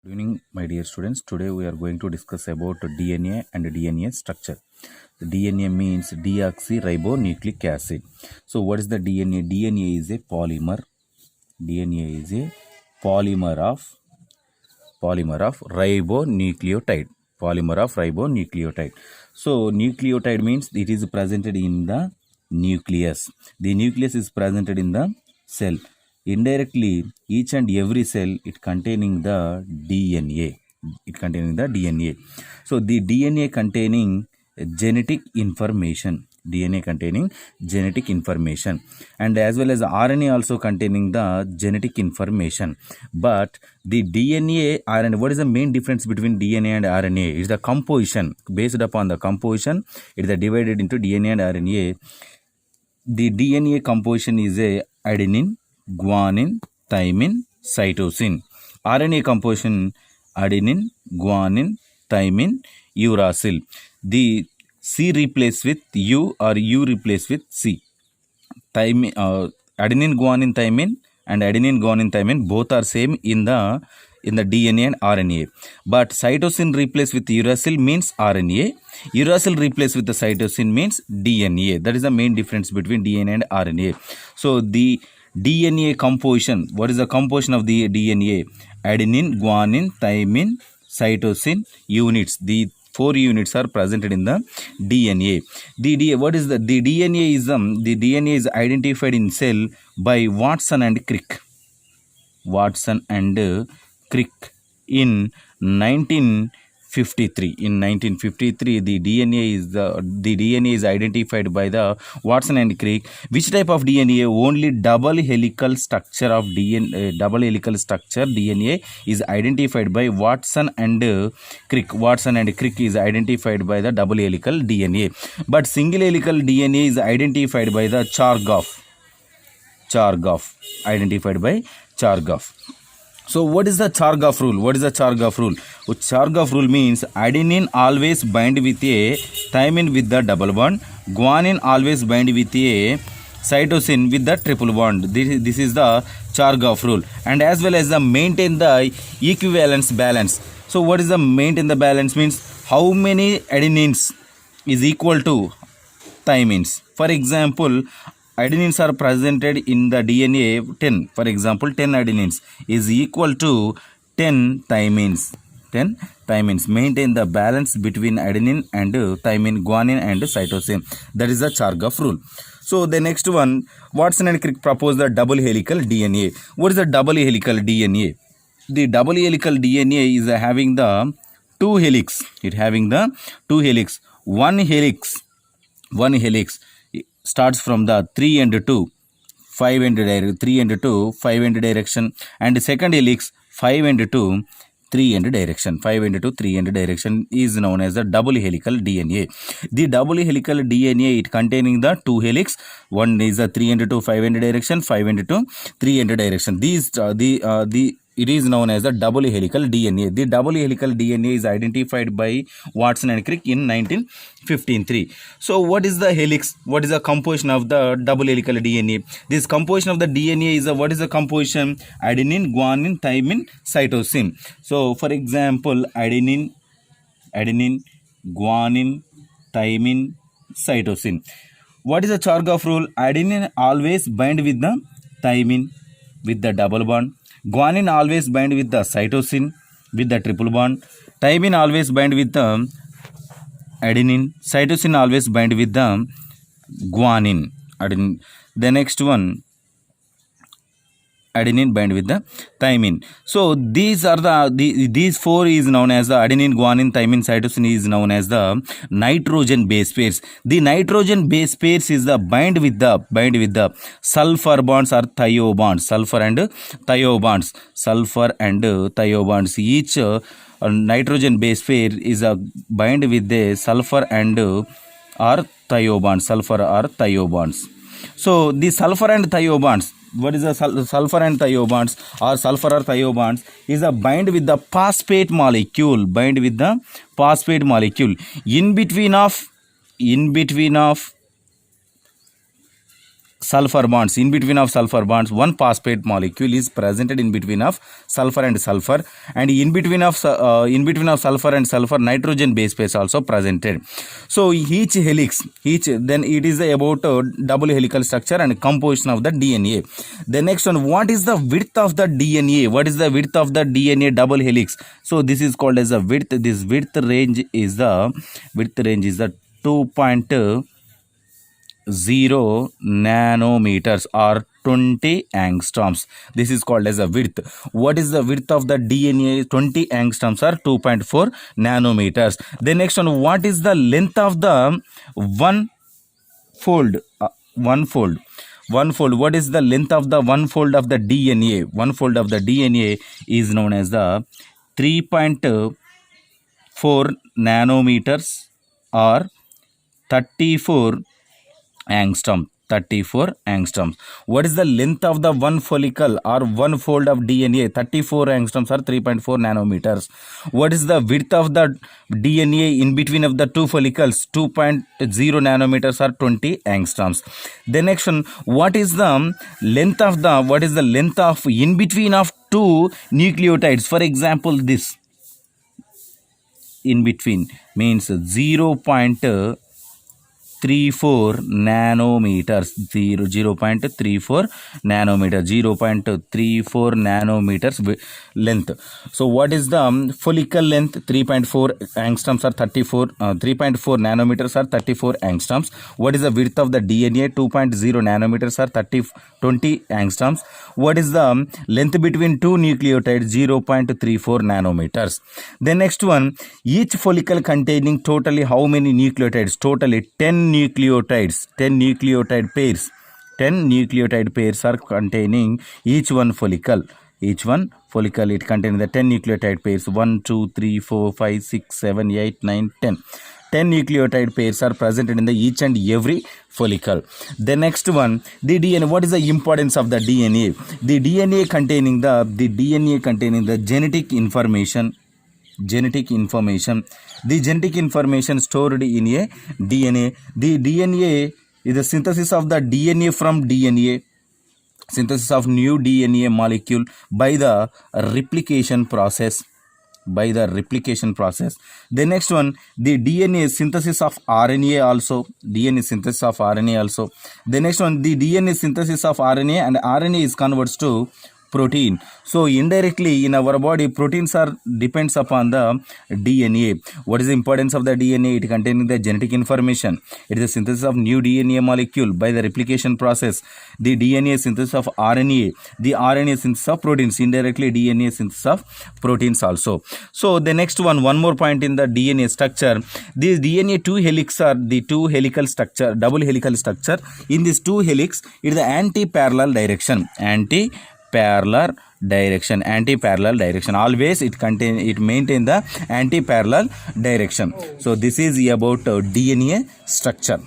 Good evening, my dear students. Today we are going to discuss about DNA and DNA structure. The DNA means deoxyribonucleic acid. So, what is the DNA? DNA is a polymer. DNA is a polymer of ribonucleotide. Polymer of ribonucleotide. So, nucleotide means it is presented in the nucleus. The nucleus is presented in the cell. Indirectly, each and every cell it containing the DNA. It containing the DNA. So, the DNA containing genetic information. DNA containing genetic information, and as well as RNA also containing the genetic information. But the DNA RNA, what is the main difference between DNA and RNA? Is the composition. Based upon the composition, it is divided into DNA and RNA. The DNA composition is a adenine, guanine, thymine, cytosine. RNA composition adenine, guanine, thymine, uracil. The C replaced with U or U replaced with C. Thymine, adenine, guanine, thymine and adenine, guanine, thymine both are same in the DNA and RNA. But cytosine replaced with uracil means RNA. Uracil replaced with the cytosine means DNA. That is the main difference between DNA and RNA. So the DNA composition. What is the composition of the DNA? Adenine, guanine, thymine, cytosine units. The 4 units are presented in the DNA. What is the DNA is the DNA is identified in cell by Watson and Crick. Watson and Crick in 1953. In 1953, the DNA is identified by the Watson and Crick. Which type of DNA? Only double helical structure of DNA. Double helical structure DNA is identified by Watson and Crick. Watson and Crick is identified by the double helical DNA. But single helical DNA is identified by the Chargaff. Identified by Chargaff. So what is the Chargaff rule? What is the Chargaff rule? Chargaff rule means adenine always bind with a thymine with the double bond. Guanine always bind with a cytosine with the triple bond. This is the Chargaff rule. And as well as the maintain the equivalence balance. So what is the maintain the balance means? How many adenines is equal to thymines? For example, adenines are presented in the DNA 10. For example, 10 adenines is equal to 10 thymines. 10 thymines. Maintain the balance between adenine and thymine, guanine and cytosine. That is the Chargaff rule. So the next one, Watson and Crick proposed the double helical DNA. What is the double helical DNA? The double helical DNA is having the 2 helix. It having the 2 helix. One helix starts from the 3 and 2 5 and 3 and 2 5 and direction, and second helix 5 and 2 3 and direction. 5 and 2 3 and direction is known as the double helical DNA. The double helical DNA it containing the 2 helix. One is the 3 and 2 5 and direction, 5 and 2 3 and direction. These it is known as the double helical DNA. The double helical DNA is identified by Watson and Crick in 1953. So what is the helix? What is the composition of the double helical DNA? This composition of the DNA is what is the composition? Adenine, guanine, thymine, cytosine. So for example, adenine, guanine, thymine, cytosine. What is the Chargaff rule? Adenine always bind with the thymine with the double bond. Guanine always bind with the cytosine with the triple bond. Thymine always bind with the adenine. Cytosine always bind with the guanine. The next one, adenine bind with the thymine. So these are these 4 is known as the adenine, guanine, thymine, cytosine is known as the nitrogen base pairs. The nitrogen base pairs is the bind with the sulfur bonds or thio bonds. Sulfur and thio bonds. Each nitrogen base pair is a bind with the sulfur and or thio bonds. So the sulfur and thio bonds. What is the sulfur and thio bonds or sulfur or thio bonds is a bind with the phosphate molecule. In between of sulfur bonds, in between of sulfur bonds, one phosphate molecule is presented in between of sulfur and sulfur, and in between of sulfur and sulfur, nitrogen base pairs also presented. So each helix, then it is about double helical structure and composition of the DNA. The next one, what is the width of the DNA? What is the width of the DNA double helix? So this is called as a width. This width range is the 2.0 nanometers or 20 angstroms. This is called as a width. What is the width of the DNA? 20 angstroms or 2.4 nanometers. The next one, what is the length of the one fold? What is the length of the one fold of the DNA? One fold of the DNA is known as the 3.4 nanometers or 34 angstrom. 34 angstroms. What is the length of the one follicle or one fold of DNA? 34 angstroms or 3.4 nanometers. What is the width of the DNA in between of the two follicles? 2.0 nanometers or 20 angstroms. The next one, what is the length of in between of two nucleotides? For example, this in between means 0.34 nanometers. 0.34 nanometers length. So what is the follicle length? 3.4 angstroms or 3.4 nanometers or 34 angstroms. What is the width of the DNA? 2.0 nanometers or 20 angstroms. What is the length between two nucleotides? 0.34 nanometers. The next one, each follicle containing totally how many nucleotides? Totally 10 nucleotides, 10 nucleotide pairs. 10 nucleotide pairs are containing each one follicle. Each one follicle, it contains the 10 nucleotide pairs. 1, 2, 3, 4, 5, 6, 7, 8, 9, 10. 10 nucleotide pairs are present in the each and every follicle. The next one, the DNA. What is the importance of the DNA? The DNA containing the genetic information. The genetic information stored in a DNA. The DNA is the synthesis of the DNA from DNA, synthesis of new DNA molecule by the replication process. The next one, the DNA synthesis of RNA also. The next one, the DNA synthesis of RNA, and RNA is converts to protein. So indirectly in our body, proteins are depends upon the DNA. What is the importance of the DNA? It containing the genetic information. It is the synthesis of new DNA molecule by the replication process. The DNA synthesis of RNA. The RNA synthesis of proteins. Indirectly DNA synthesis of proteins also. So the next one more point in the DNA structure. These DNA two helix are the two helical structure, double helical structure. In this two helix, it is the anti-parallel direction. Anti-parallel direction. Always it maintain the anti-parallel direction. So this is about DNA structure.